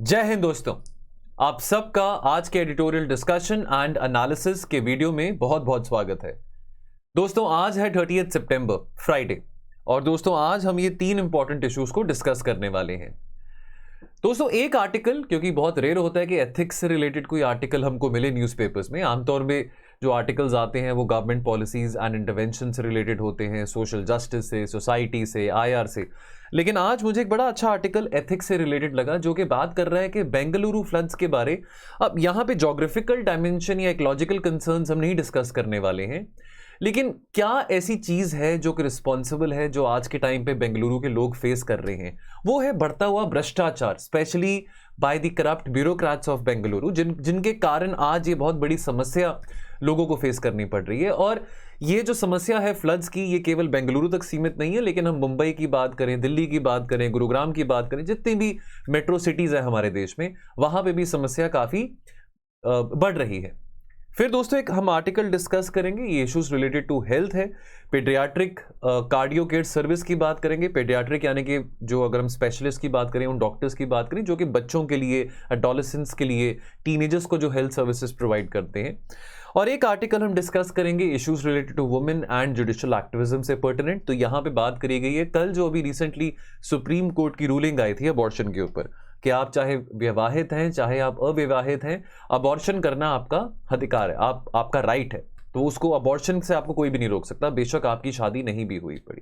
जय हिंद दोस्तों, आप सबका आज के एडिटोरियल डिस्कशन एंड एनालिसिस के वीडियो में बहुत बहुत स्वागत है। दोस्तों आज है 30 सितंबर फ्राइडे और दोस्तों आज हम ये 3 इंपॉर्टेंट इश्यूज को डिस्कस करने वाले हैं। दोस्तों एक आर्टिकल, क्योंकि बहुत रेयर होता है कि एथिक्स से रिलेटेड कोई आर्टिकल हमको मिले न्यूज़पेपर्स में, आमतौर में जो आर्टिकल्स आते हैं वो गवर्नमेंट पॉलिसीज एंड इंटरवेंशन से रिलेटेड होते हैं, सोशल जस्टिस से, सोसाइटी से, आईआर से। लेकिन आज मुझे एक बड़ा अच्छा आर्टिकल एथिक्स से रिलेटेड लगा जो कि बात कर रहा है कि बेंगलुरु फ्लड्स के बारे। अब यहाँ पे जोग्राफिकल डायमेंशन या इकोलॉजिकल कंसर्न्स हम नहीं डिस्कस करने वाले हैं, लेकिन क्या ऐसी चीज है जो कि रिस्पॉन्सिबल है जो आज के टाइम पे बेंगलुरु के लोग फेस कर रहे हैं, वो है बढ़ता हुआ भ्रष्टाचार, specially by the corrupt bureaucrats of Bengaluru, जिनके कारण आज ये बहुत बड़ी समस्या लोगों को फेस करनी पड़ रही है। और ये जो समस्या है फ्लड्स की, ये केवल बेंगलुरु तक सीमित नहीं है, लेकिन हम मुंबई की बात करें, दिल्ली की बात करें, गुरुग्राम की बात करें, जितनी भी मेट्रो सिटीज है हमारे देश में, वहां पे भी समस्या काफी बढ़ रही है। फिर दोस्तों एक हम आर्टिकल डिस्कस करेंगे, ये इश्यूज रिलेटेड टू हेल्थ है। पेडियाट्रिक कार्डियो केयर सर्विस की बात करेंगे। पेडियाट्रिक यानी कि जो अगर हम स्पेशलिस्ट की बात करें, उन डॉक्टर्स की बात करें जो कि बच्चों के लिए, एडोलेसेंट्स के लिए, टीनेजर्स को जो हेल्थ सर्विसेज प्रोवाइड करते हैं। और एक आर्टिकल हम डिस्कस करेंगे issues related to women and judicial activism से पर्टिनेंट। तो यहाँ पे बात करी गई है कल जो अभी रिसेंटली सुप्रीम कोर्ट की रूलिंग आई थी अबॉर्शन के ऊपर, कि आप चाहे विवाहित हैं चाहे आप अविवाहित हैं, अबॉर्शन करना आपका अधिकार है, आपका राइट है। तो उसको अबॉर्शन से आपको कोई भी नहीं रोक सकता, बेशक आपकी शादी नहीं भी हुई पड़ी।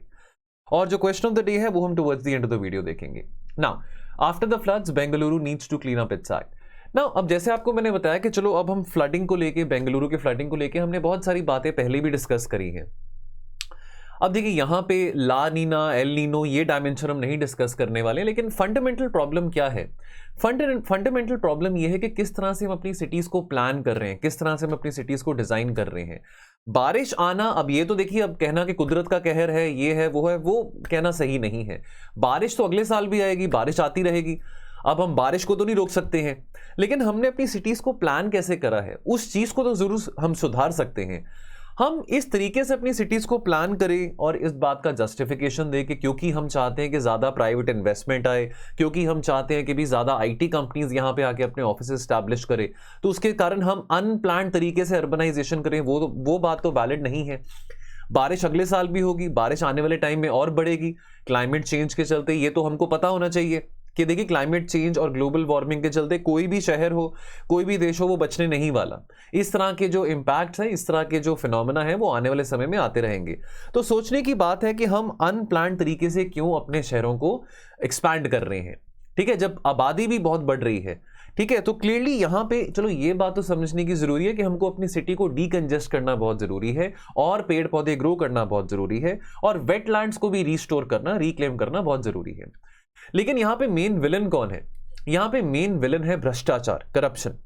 और जो क्वेश्चन ऑफ द डे है वो हम towards the end of the video देखेंगे। Now after the floods Bengaluru needs to clean up its act. Now अब जैसे आपको मैंने बताया कि चलो अब हम फ्लडिंग को लेके, बेंगलुरु के फ्लडिंग को लेके हमने बहुत सारी बातें पहले भी डिस्कस करी हैं। अब देखिए यहाँ पे ला नीना, एल नीनो, ये डायमेंशन हम नहीं डिस्कस करने वाले, लेकिन फंडामेंटल प्रॉब्लम क्या है? फंडामेंटल प्रॉब्लम ये है कि किस तरह से हम अपनी सिटीज को प्लान कर रहे हैं, किस तरह से हम अपनी सिटीज को डिजाइन कर रहे हैं। बारिश आना, अब ये तो देखिए, अब कहना कि कुदरत का कहर है, ये है, वो कहना सही नहीं है। बारिश तो अगले साल भी आएगी, बारिश आती रहेगी। अब हम बारिश को तो नहीं रोक सकते हैं, लेकिन हमने अपनी सिटीज को प्लान कैसे करा है उस चीज को तो जरूर हम सुधार सकते हैं। हम इस तरीके से अपनी सिटीज को प्लान करें और इस बात का जस्टिफिकेशन दें कि क्योंकि हम चाहते हैं कि ज्यादा प्राइवेट इन्वेस्टमेंट आए, क्योंकि हम चाहते हैं कि भी ज्यादा आईटी कंपनीज यहां पे आके अपने ऑफिस एस्टैब्लिश करें, तो उसके कारण हम अनप्लान्ड तरीके से अर्बनाइजेशन करें, वो बात तो वैलिड नहीं है। बारिश अगले साल भी होगी, बारिश आने वाले टाइम में और बढ़ेगी क्लाइमेट चेंज के चलते, ये तो हमको पता होना चाहिए कि देखिए क्लाइमेट चेंज और ग्लोबल वार्मिंग के चलते कोई भी शहर हो, कोई भी देश हो, वो बचने नहीं वाला। इस तरह के जो इम्पैक्ट्स हैं, इस तरह के जो फिनोमेना है, वो आने वाले समय में आते रहेंगे। तो सोचने की बात है कि हम अनप्लान्ड तरीके से क्यों अपने शहरों को एक्सपैंड कर रहे हैं, ठीक है, जब आबादी भी बहुत बढ़ रही है, ठीक है। तो क्लियरली यहाँ पे चलो ये बात तो समझने की जरूरी है कि हमको अपनी सिटी को डीकंजेस्ट करना बहुत जरूरी है, और पेड़ पौधे ग्रो करना बहुत जरूरी है, और वेटलैंड्स को भी रिस्टोर करना, रिक्लेम करना बहुत जरूरी है। लेकिन यहां पे मेन विलन कौन है? यहां पे मेन विलन है भ्रष्टाचार, करप्शन।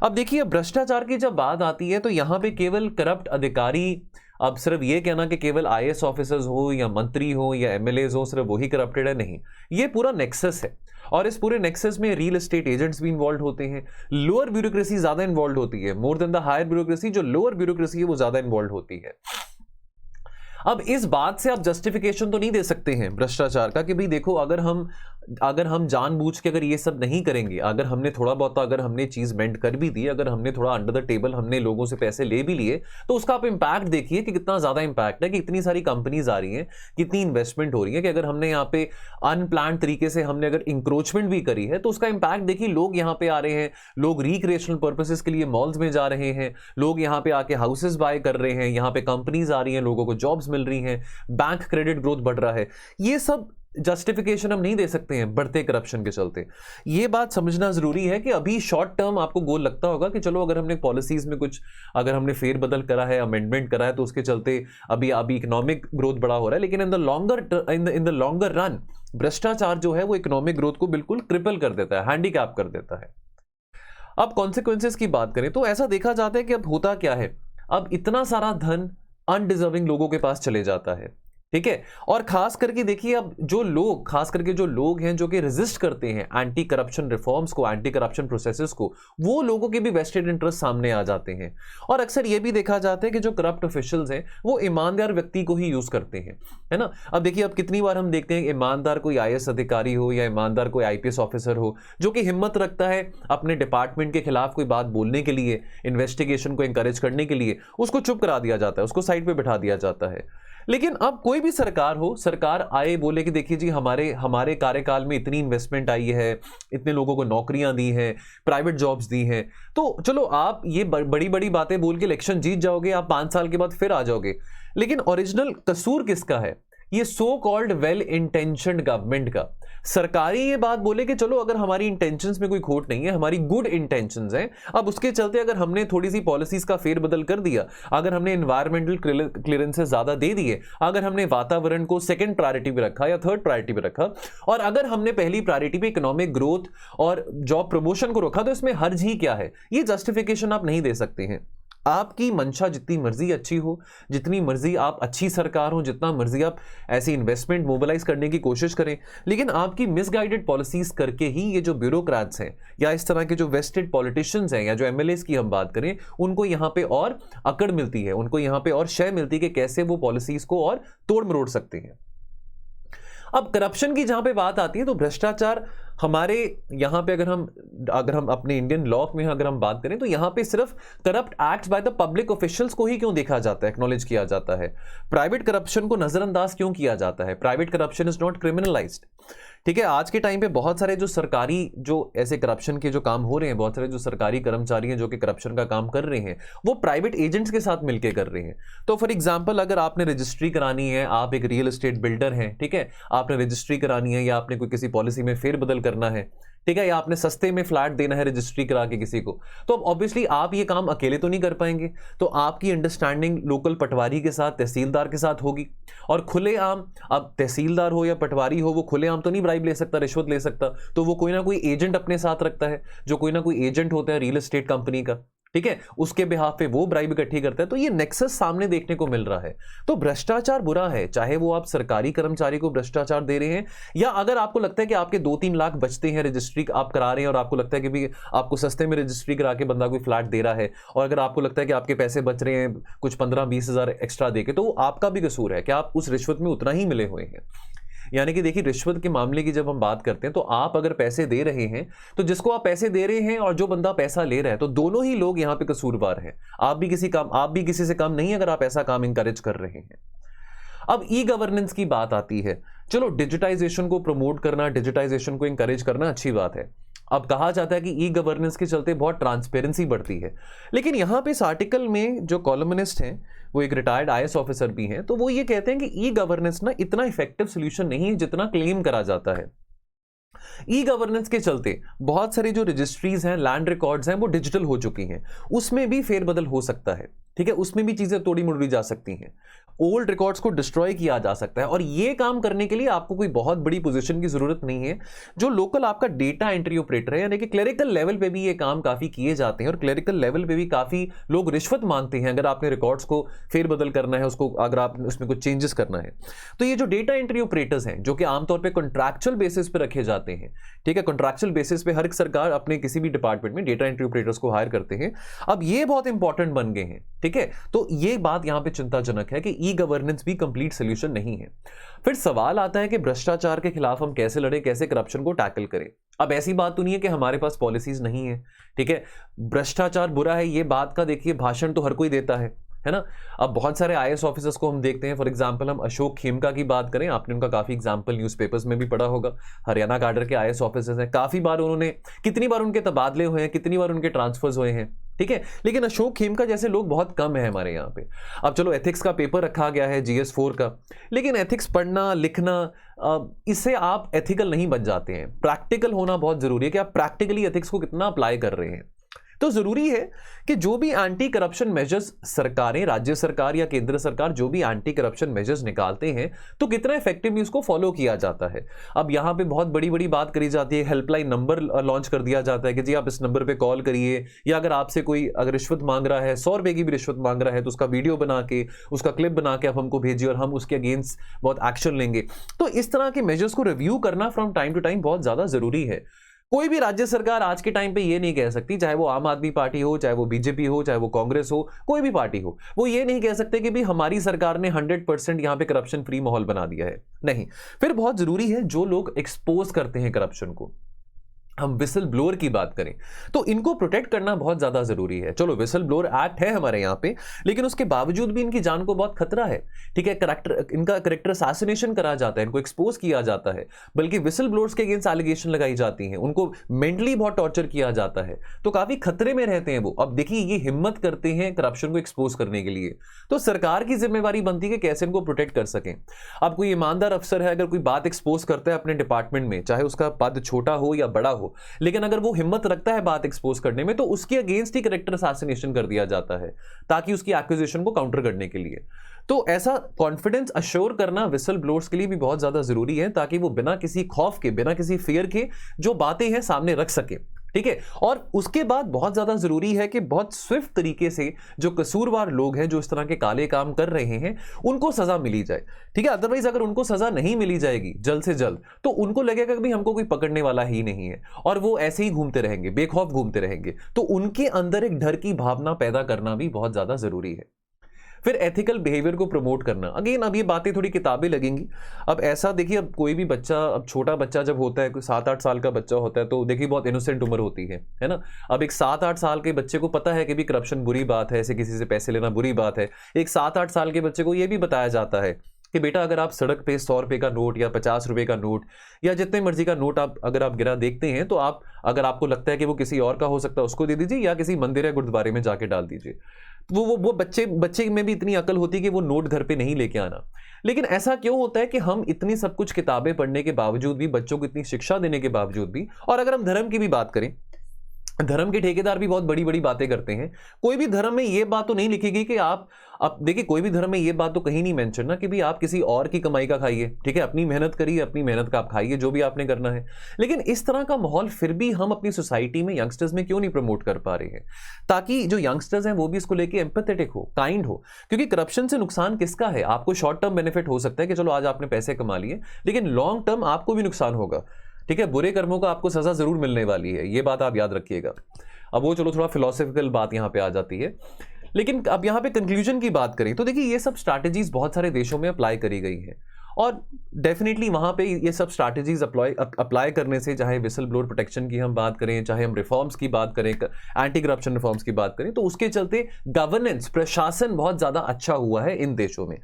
अब देखिए भ्रष्टाचार की जब बात आती है तो यहां पे केवल करप्ट अधिकारी, अब सिर्फ ये कहना कि केवल आईएएस ऑफिसर्स हो या मंत्री हो या एमएलएज हो सिर्फ वही करप्टेड है, नहीं, ये पूरा नेक्सस है। और इस पूरे नेक्सस में रियल एस्टेट एजेंट्स भी इन्वॉल्व होते हैं, लोअर ब्यूरोक्रेसी ज्यादा इन्वॉल्व होती है, more than the higher bureaucracy, जो लोअर ब्यूरोक्रेसी है वो ज्यादा इन्वॉल्व होती है। अब इस बात से आप जस्टिफिकेशन तो नहीं दे सकते हैं भ्रष्टाचार का कि भाई देखो अगर हम जानबूझ के अगर ये सब नहीं करेंगे, अगर हमने थोड़ा बहुत, अगर हमने चीज बेंड कर भी दी, अगर हमने थोड़ा अंडर द टेबल हमने लोगों से पैसे ले भी लिए, तो उसका आप इंपैक्ट देखिए कि कितना ज्यादा इंपैक्ट है, कि इतनी सारी कंपनीज आ रही हैं, कितनी इन्वेस्टमेंट हो रही है, कि अगर हमने यहाँ पे अनप्लान्ड तरीके से हमने अगर इंक्रोचमेंट भी करी है तो उसका इंपैक्ट देखिए, लोग यहाँ पे आ रहे हैं, लोग रिक्रिएशनल पर्पसेस के लिए मॉल्स में जा रहे हैं, लोग यहाँ पे आके हाउसेस बाय कर रहे हैं, यहाँ पे कंपनीज आ रही हैं, लोगों को जॉब्स मिल रही हैं, बैंक क्रेडिट ग्रोथ बढ़ रहा है। ये सब जस्टिफिकेशन हम नहीं दे सकते हैं बढ़ते करप्शन के चलते। ये बात समझना जरूरी है कि अभी शॉर्ट टर्म आपको गोल लगता होगा कि चलो अगर हमने पॉलिसीज में कुछ, अगर हमने फेरबदल करा है, अमेंडमेंट करा है, तो उसके चलते अभी इकोनॉमिक ग्रोथ बड़ा हो रहा है, लेकिन इन द लॉन्गर रन भ्रष्टाचार जो है वो इकोनॉमिक ग्रोथ को बिल्कुल ट्रिपल कर देता है, हैंडीकैप कर देता है। अब कॉन्सिक्वेंसेस की बात करें तो ऐसा देखा जाता है कि अब होता क्या है, अब इतना सारा धन अनडिजर्विंग लोगों के पास चले जाता है, ठीक है। और खास करके देखिए, अब जो लोग, खास करके जो लोग हैं जो कि रेजिस्ट करते हैं एंटी करप्शन रिफॉर्म्स को, एंटी करप्शन प्रोसेसेस को, वो लोगों के भी वेस्टेड इंटरेस्ट सामने आ जाते हैं। और अक्सर ये भी देखा जाता है कि जो करप्ट ऑफिशियल्स हैं वो ईमानदार व्यक्ति को ही यूज करते हैं, है ना। अब देखिए, अब कितनी बार हम देखते हैं ईमानदार कोई आईएएस अधिकारी हो या ईमानदार कोई आईपीएस ऑफिसर हो जो कि हिम्मत रखता है अपने डिपार्टमेंट के खिलाफ कोई बात बोलने के लिए, इन्वेस्टिगेशन को इंकरेज करने के लिए, उसको चुप करा दिया जाता है, उसको साइड पे बिठा दिया जाता है। लेकिन अब कोई भी सरकार हो, सरकार आए बोले कि देखिए जी हमारे कार्यकाल में इतनी इन्वेस्टमेंट आई है, इतने लोगों को नौकरियां दी हैं, प्राइवेट जॉब्स दी हैं, तो चलो आप ये बड़ी बड़ी बातें बोल के इलेक्शन जीत जाओगे, आप 5 साल के बाद फिर आ जाओगे। लेकिन ओरिजिनल कसूर किसका है? ये so called well intentioned government का। सरकारी ये बात बोले कि चलो अगर हमारी इंटेंशंस में कोई खोट नहीं है, हमारी गुड इंटेंशंस हैं, अब उसके चलते अगर हमने थोड़ी सी पॉलिसीज का फेरबदल कर दिया, अगर हमने एनवायरमेंटल क्लियरेंसेस ज्यादा दे दिए, अगर हमने वातावरण को सेकंड प्रायोरिटी पे रखा या थर्ड प्रायोरिटी पे रखा, और अगर हमने पहली प्रायोरिटी पे इकोनॉमिक ग्रोथ और जॉब प्रमोशन को रखा, तो इसमें हर्ज ही क्या है? ये जस्टिफिकेशन आप नहीं दे सकते हैं। आपकी मंशा जितनी मर्जी अच्छी हो, जितनी मर्जी आप अच्छी सरकार हो, जितना मर्जी आप ऐसी इन्वेस्टमेंट मोबिलाइज करने की कोशिश करें, लेकिन आपकी मिसगाइडेड पॉलिसीज करके ही ये जो ब्यूरोक्रेट्स हैं या इस तरह के जो वेस्टेड पॉलिटिशियंस हैं या जो एमएलएस की हम बात करें, उनको यहां पे और अकड़ मिलती है, उनको यहां पे और शय मिलती है कि कैसे वो पॉलिसीज को और तोड़ मरोड़ सकते हैं। अब करप्शन की जहां पे बात आती है तो भ्रष्टाचार हमारे यहां पे अगर हम अपने इंडियन लॉ में अगर हम बात करें तो यहां पे सिर्फ corrupt acts by the public officials को ही क्यों देखा जाता है, एक्नॉलेज किया जाता है? प्राइवेट करप्शन को नजरअंदाज क्यों किया जाता है? Private corruption is not criminalised. ठीक है, आज के टाइम पे बहुत सारे जो सरकारी जो ऐसे करप्शन के जो काम हो रहे हैं, बहुत सारे जो सरकारी कर्मचारी हैं जो कि करप्शन का काम कर रहे हैं, वो प्राइवेट एजेंट्स के साथ मिलकर कर रहे हैं। तो फॉर एग्जांपल, अगर आपने रजिस्ट्री करानी है, आप एक रियल एस्टेट बिल्डर हैं, ठीक है, आपने रजिस्ट्री करानी है या आपने कोई किसी पॉलिसी में फेरबदल करना है, ठीक है, या आपने सस्ते में फ्लैट देना है रजिस्ट्री करा के किसी को, तो अब ऑब्वियसली आप ये काम अकेले तो नहीं कर पाएंगे, तो आपकी अंडरस्टैंडिंग लोकल पटवारी के साथ, तहसीलदार के साथ होगी। और खुलेआम, अब तहसीलदार हो या पटवारी हो, वो खुलेआम तो नहीं ब्राइब ले सकता, रिश्वत ले सकता, तो वो कोई ना कोई एजेंट अपने साथ रखता है, जो कोई ना कोई एजेंट होता है रियल एस्टेट कंपनी का, ठीक है, उसके बिहाफ पे वो ब्राइब इकट्ठी करता है। तो ये नेक्सस सामने देखने को मिल रहा है। तो भ्रष्टाचार बुरा है, चाहे वो आप सरकारी कर्मचारी को भ्रष्टाचार दे रहे हैं, या अगर आपको लगता है कि आपके 2-3 लाख बचते हैं, रजिस्ट्री आप करा रहे हैं और आपको लगता है कि भी आपको सस्ते में रजिस्ट्री करा के बंदा कोई फ्लैट दे रहा है, और अगर आपको लगता है कि आपके पैसे बच रहे हैं कुछ 15-20 हज़ार एक्स्ट्रा देके, तो आपका भी कसूर है कि आप उस रिश्वत में उतना ही मिले हुए हैं। यानी कि देखिए, रिश्वत के मामले की जब हम बात करते हैं तो आप अगर पैसे दे रहे हैं, तो जिसको आप पैसे दे रहे हैं और जो बंदा पैसा ले रहा है, तो दोनों ही लोग यहां पे कसूरवार हैं। आप भी किसी से कम नहीं अगर आप ऐसा काम इंकरेज कर रहे हैं। अब ई गवर्नेंस की बात आती है। चलो, डिजिटाइजेशन को प्रमोट करना, डिजिटाइजेशन को इंकरेज करना अच्छी बात है। अब कहा जाता है कि ई गवर्नेंस के चलते बहुत ट्रांसपेरेंसी बढ़ती है, लेकिन यहां पे इस आर्टिकल में जो कॉलमनिस्ट हैं, वो एक रिटायर्ड आईएएस ऑफिसर भी हैं, तो वो ये कहते हैं कि ई गवर्नेंस ना इतना इफेक्टिव सोल्यूशन नहीं है जितना क्लेम करा जाता है। ई गवर्नेंस के चलते बहुत सारी जो रजिस्ट्रीज हैं, लैंड रिकॉर्ड्स हैं, वो डिजिटल हो चुकी हैं, उसमें भी फेरबदल हो सकता है, ठीक है, उसमें भी चीजें तोड़ी मुड़ी जा सकती हैं, ओल्ड रिकॉर्ड्स को डिस्ट्रॉय किया जा सकता है। और ये काम करने के लिए आपको कोई बहुत बड़ी पोजीशन की जरूरत नहीं है। जो लोकल आपका डेटा एंट्री ऑपरेटर है, यानी कि क्लरिकल लेवल पे भी ये काम काफी किए जाते हैं, और क्लरिकल लेवल पे भी काफी लोग रिश्वत मांगते हैं अगर आपने रिकॉर्ड्स को फेरबदल करना है, उसको अगर आप उसमें कुछ चेंजेस करना है। तो ये जो डेटा एंट्री ऑपरेटर्स हैं, जो कि आमतौर पर कॉन्ट्रैक्चुअल बेसिस पे रखे जाते हैं, ठीक है, कॉन्ट्रैक्चुअल बेसिस पे हर एक सरकार अपने किसी भी डिपार्टमेंट में डेटा एंट्री ऑपरेटर्स को हायर करते हैं। अब ये बहुत इंपॉर्टेंट बन गए हैं, ठीक है। तो ये बात यहां पे चिंताजनक है कि ई गवर्नेंस भी कंप्लीट सोल्यूशन नहीं है। फिर सवाल आता है कि भ्रष्टाचार के खिलाफ हम कैसे लड़ें, कैसे करप्शन को टैकल करें। अब ऐसी बात तो नहीं है कि हमारे पास पॉलिसीज नहीं है, ठीक है। भ्रष्टाचार बुरा है, ये बात का देखिए भाषण तो हर कोई देता है ना। अब बहुत सारे आईएएस ऑफिसर्स को हम देखते हैं, फॉर एग्जांपल हम अशोक खेमका की बात करें, आपने उनका काफी एग्जांपल न्यूज़पेपर्स में भी पढ़ा होगा। हरियाणा कैडर के आईएएस ऑफिसर्स हैं, काफी बार उन्होंने, कितनी बार उनके तबादले हुए हैं, कितनी बार उनके ट्रांसफर्स हुए हैं, ठीक है, लेकिन अशोक खेमका जैसे लोग बहुत कम है हमारे यहाँ पे। अब चलो, एथिक्स का पेपर रखा गया है GS4 का, लेकिन एथिक्स पढ़ना लिखना, इससे आप एथिकल नहीं बन जाते हैं। प्रैक्टिकल होना बहुत जरूरी है कि आप प्रैक्टिकली एथिक्स को कितना अप्लाई कर रहे हैं। तो जरूरी है कि जो भी एंटी करप्शन मेजर्स सरकारें, राज्य सरकार या केंद्र सरकार जो भी एंटी करप्शन मेजर्स निकालते हैं, तो कितना इफेक्टिवली उसको फॉलो किया जाता है। अब यहां पे बहुत बड़ी बड़ी बात करी जाती है, हेल्पलाइन नंबर लॉन्च कर दिया जाता है कि जी आप इस नंबर पे कॉल करिए, या अगर आपसे कोई अगर रिश्वत मांग रहा है, 100 रुपए की भी रिश्वत मांग रहा है, तो उसका वीडियो बना के, उसका क्लिप बना के आप हमको भेजिए और हम उसके अगेंस्ट बहुत एक्शन लेंगे। तो इस तरह के मेजर्स को रिव्यू करना फ्रॉम टाइम टू टाइम बहुत ज्यादा जरूरी है। कोई भी राज्य सरकार आज के टाइम पे ये नहीं कह सकती, चाहे वो आम आदमी पार्टी हो, चाहे वो बीजेपी हो, चाहे वो कांग्रेस हो, कोई भी पार्टी हो, वो ये नहीं कह सकते कि भी हमारी सरकार ने 100% यहां पे करप्शन फ्री माहौल बना दिया है। नहीं, फिर बहुत जरूरी है जो लोग एक्सपोज करते हैं करप्शन को, हम विसल ब्लोअर की बात करें तो इनको प्रोटेक्ट करना बहुत ज्यादा जरूरी है। चलो विसल ब्लोअर एक्ट है हमारे यहाँ पे, लेकिन उसके बावजूद भी इनकी जान को बहुत खतरा है। ठीक है, इनका करेक्टर असैसिनेशन करा जाता है, इनको एक्सपोज किया जाता है, बल्कि विसल ब्लोअर्स के अगेंस्ट एलिगेशन लगाई जाती हैं, उनको मेंटली बहुत टॉर्चर किया जाता है, तो काफी खतरे में रहते हैं वो। अब देखिए ये हिम्मत करते हैं करप्शन को एक्सपोज करने के लिए, तो सरकार की जिम्मेवारी बनती है कि कैसे इनको प्रोटेक्ट कर सकें। अब कोई ईमानदार अफसर है, अगर कोई बात एक्सपोज करता है अपने डिपार्टमेंट में, चाहे उसका पद छोटा हो या बड़ा हो, लेकिन अगर वो हिम्मत रखता है बात एक्सपोज करने में, तो उसके अगेंस्ट ही करेक्टर असैसिनेशन कर दिया जाता है, ताकि उसकी एक्विजिशन को काउंटर करने के लिए। तो ऐसा कॉन्फिडेंस अश्योर करना विसल ब्लोअर्स के लिए भी बहुत ज्यादा जरूरी है, ताकि वो बिना किसी खौफ के, बिना किसी फियर के जो बातें हैं सामने रख सके। ठीक है, और उसके बाद बहुत ज्यादा जरूरी है कि बहुत स्विफ्ट तरीके से जो कसूरवार लोग हैं, जो इस तरह के काले काम कर रहे हैं, उनको सजा मिली जाए। ठीक है, अदरवाइज अगर उनको सजा नहीं मिली जाएगी जल्द से जल्द, तो उनको लगेगा कि भाई हमको कोई पकड़ने वाला ही नहीं है, और वो ऐसे ही घूमते रहेंगे, बेखौफ घूमते रहेंगे। तो उनके अंदर एक डर की भावना पैदा करना भी बहुत ज्यादा जरूरी है। फिर एथिकल बिहेवियर को प्रमोट करना, अगेन अब ये बातें थोड़ी किताबें लगेंगी। अब ऐसा देखिए, अब कोई भी बच्चा, अब छोटा बच्चा जब होता है, कोई 7-8 साल का बच्चा होता है, तो देखिए बहुत इनोसेंट उम्र होती है ना। अब एक 7-8 साल के बच्चे को पता है कि भी करप्शन बुरी बात है, ऐसे किसी से पैसे लेना बुरी बात है। एक 7-8 साल के बच्चे को यह भी बताया जाता है कि बेटा अगर आप सड़क पे 100 रुपए का नोट या 50 रुपए का नोट या जितने मर्जी का नोट अगर आप गिरा देखते हैं, तो आप, अगर आपको लगता है कि वो किसी और का हो सकता है, उसको दे दीजिए, या किसी मंदिर या गुरुद्वारे में जाके डाल दीजिए। वो बच्चे में भी इतनी अकल होती है कि वो नोट घर पे नहीं लेके आना। लेकिन ऐसा क्यों होता है कि हम इतनी सब कुछ किताबें पढ़ने के बावजूद भी, बच्चों को इतनी शिक्षा देने के बावजूद भी, और अगर हम धर्म की भी बात करें, धर्म के ठेकेदार भी बहुत बड़ी बड़ी बातें करते हैं। कोई भी धर्म में ये बात तो नहीं लिखी गई कि आप देखिए, कोई भी धर्म में ये बात तो कहीं नहीं मेंशन ना कि भी आप किसी और की कमाई का खाइए। ठीक है, अपनी मेहनत करिए, अपनी मेहनत का आप खाइए, जो भी आपने करना है। लेकिन इस तरह का माहौल फिर भी हम अपनी सोसाइटी में यंगस्टर्स में क्यों नहीं प्रमोट कर पा रहे हैं, ताकि जो यंगस्टर्स हैं वो भी इसको लेके एम्पैथेटिक हो, काइंड हो। क्योंकि करप्शन से नुकसान किसका है? आपको शॉर्ट टर्म बेनिफिट हो सकता है कि चलो आज आपने पैसे कमा लिए, लेकिन लॉन्ग टर्म आपको भी नुकसान होगा। ठीक है, बुरे कर्मों का आपको सजा जरूर मिलने वाली है, ये बात आप याद रखिएगा। अब वो चलो थोड़ा फिलोसॉफिकल बात यहां पे आ जाती है, लेकिन अब यहां पे कंक्लूजन की बात करें तो देखिए ये सब स्ट्रैटेजीज बहुत सारे देशों में अप्लाई करी गई हैं, और डेफिनेटली वहां पे ये सब स्ट्रैटेजीज अप्लाई करने से, चाहे विसल ब्लोअर प्रोटेक्शन की हम बात करें, चाहे हम रिफॉर्म्स की बात करें, एंटी करप्शन रिफॉर्म्स की बात करें, तो उसके चलते गवर्नेंस, प्रशासन बहुत ज्यादा अच्छा हुआ है इन देशों में।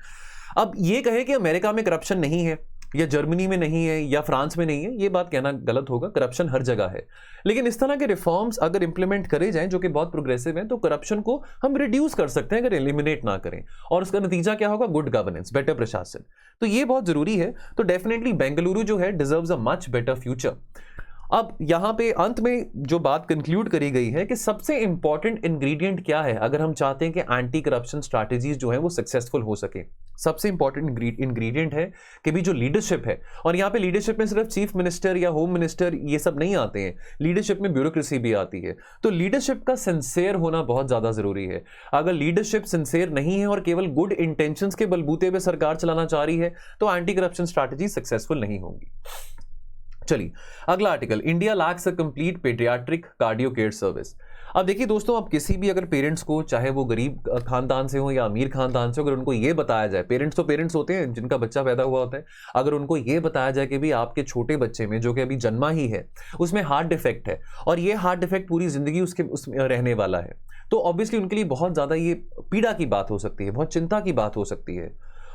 अब ये कहे कि अमेरिका में करप्शन नहीं है, या जर्मनी में नहीं है, या फ्रांस में नहीं है, ये बात कहना गलत होगा। करप्शन हर जगह है, लेकिन इस तरह के रिफॉर्म्स अगर इंप्लीमेंट करे जाएं जो कि बहुत प्रोग्रेसिव हैं, तो करप्शन को हम रिड्यूस कर सकते हैं, अगर एलिमिनेट ना करें। और उसका नतीजा क्या होगा? गुड गवर्नेंस, बेटर प्रशासन। तो ये बहुत जरूरी है। तो डेफिनेटली बेंगलुरु जो है deserves a much better future. अब यहां पे अंत में जो बात कंक्लूड करी गई है कि सबसे इंपॉर्टेंट इंग्रेडिएंट क्या है अगर हम चाहते हैं कि एंटी करप्शन स्ट्रैटेजीज जो है वो सक्सेसफुल हो सके। सबसे इंपॉर्टेंट इंग्रेडिएंट है कि भी जो लीडरशिप है, और यहाँ पे लीडरशिप में सिर्फ चीफ मिनिस्टर या होम मिनिस्टर ये सब नहीं आते हैं, लीडरशिप में ब्यूरोक्रेसी भी आती है। तो लीडरशिप का सिंसियर होना बहुत ज्यादा जरूरी है। अगर लीडरशिप सिंसियर नहीं है और केवल गुड इंटेंशंस के बलबूते पे सरकार चलाना चाह रही है, तो एंटी करप्शन स्ट्रैटेजी सक्सेसफुल नहीं होंगी। चलिए अगला article, India lakhs a complete paediatric cardio care service. अब देखिए दोस्तों, अब किसी भी अगर पेरेंट्स को, चाहे वो गरीब खानदान से हो या अमीर खानदान से हो, अगर उनको ये बताया जाए, पेरेंट्स तो पेरेंट्स होते हैं जिनका बच्चा पैदा हुआ होता है, अगर उनको ये बताया जाए कि भी आपके छोटे बच्चे में, जो कि अभी जन्मा ही है, उसमें हार्ट डिफेक्ट है, और ये हार्ट डिफेक्ट पूरी जिंदगी उसमें रहने वाला है, तो ऑब्वियसली उनके लिए बहुत ज्यादा ये पीड़ा की बात हो सकती है, बहुत चिंता की बात हो सकती है।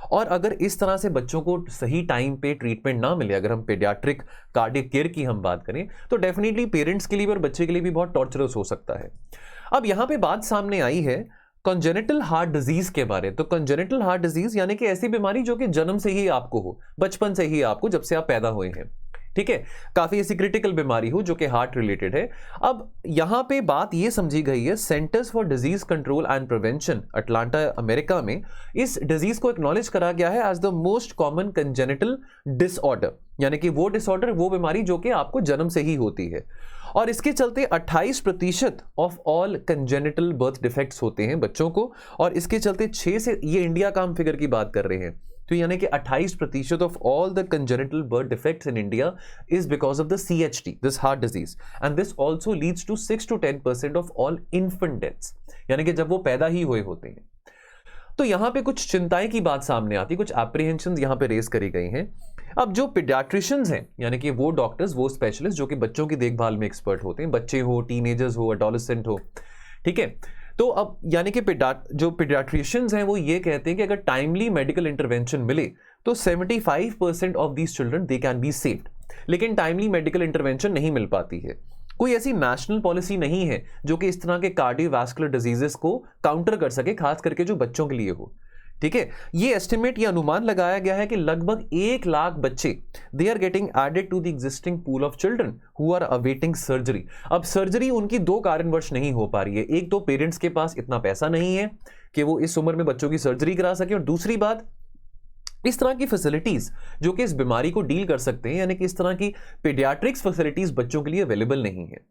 और अगर इस तरह से बच्चों को सही टाइम पे ट्रीटमेंट ना मिले, अगर हम पेडियाट्रिक कार्डियक केयर की हम बात करें, तो डेफिनेटली पेरेंट्स के लिए और बच्चे के लिए भी बहुत टॉर्चरस हो सकता है। अब यहां पे बात सामने आई है कंजेनिटल हार्ट डिजीज के बारे। तो कंजेनिटल हार्ट डिजीज यानी कि ऐसी बीमारी जो कि जन्म से ही आपको हो, बचपन से ही आपको, जब से आप पैदा हुए हैं, ठीक है, काफी ऐसी क्रिटिकल बीमारी हो जो कि हार्ट रिलेटेड है। अब यहां पे बात ये समझी गई है, centres for disease control and prevention Atlanta America में इस डिजीज को एक्नॉलेज करा गया है as the most common congenital disorder, यानी कि वो डिसऑर्डर, वो बीमारी जो कि आपको जन्म से ही होती है। और इसके चलते 28% of all congenital birth defects होते हैं बच्चों को, और इसके चलते 6 से, ये इंडिया का हम फिगर की बात कर रहे हैं, तो यानी कि 28% of all the congenital birth defects in India is because of the CHD, this heart disease, and this also leads to 6 to 10% of all infant deaths, यानी कि जब वो पैदा ही हुए होते हैं। तो यहां पे कुछ चिंताएं की बात सामने आती, कुछ एप्रीहेंशंस यहां पे रेज करी गई हैं। अब जो पीडियाट्रिशियंस हैं, यानी कि वो डॉक्टर्स, वो स्पेशलिस्ट जो कि बच्चों की देखभाल में एक्सपर्ट होते हैं, बच्चे हो, टीनेजर्स हो, एडोलेसेंट हो, ठीक है, तो अब यानी कि जो पीडियाट्रिशियंस हैं वो ये कहते हैं कि अगर टाइमली मेडिकल इंटरवेंशन मिले तो 75% of these children they can be saved, लेकिन टाइमली मेडिकल इंटरवेंशन नहीं मिल पाती है। कोई ऐसी नेशनल पॉलिसी नहीं है जो कि इस तरह के कार्डियोवैस्कुलर डिजीजेस को काउंटर कर सके, खास करके जो बच्चों के लिए हो, ठीक है। ये एस्टिमेट, ये अनुमान लगाया गया है कि लगभग 1 लाख बच्चे they are getting added to the existing pool of children who are awaiting surgery. अब सर्जरी उनकी 2 कारणवश नहीं हो पा रही है। एक तो पेरेंट्स के पास इतना पैसा नहीं है कि वो इस उम्र में बच्चों की सर्जरी करा सके, और दूसरी बात, इस तरह की फैसिलिटीज जो कि इस बीमारी को डील कर सकते हैं, यानी कि इस तरह की पीडियाट्रिक्स फैसिलिटीज बच्चों के लिए अवेलेबल नहीं है।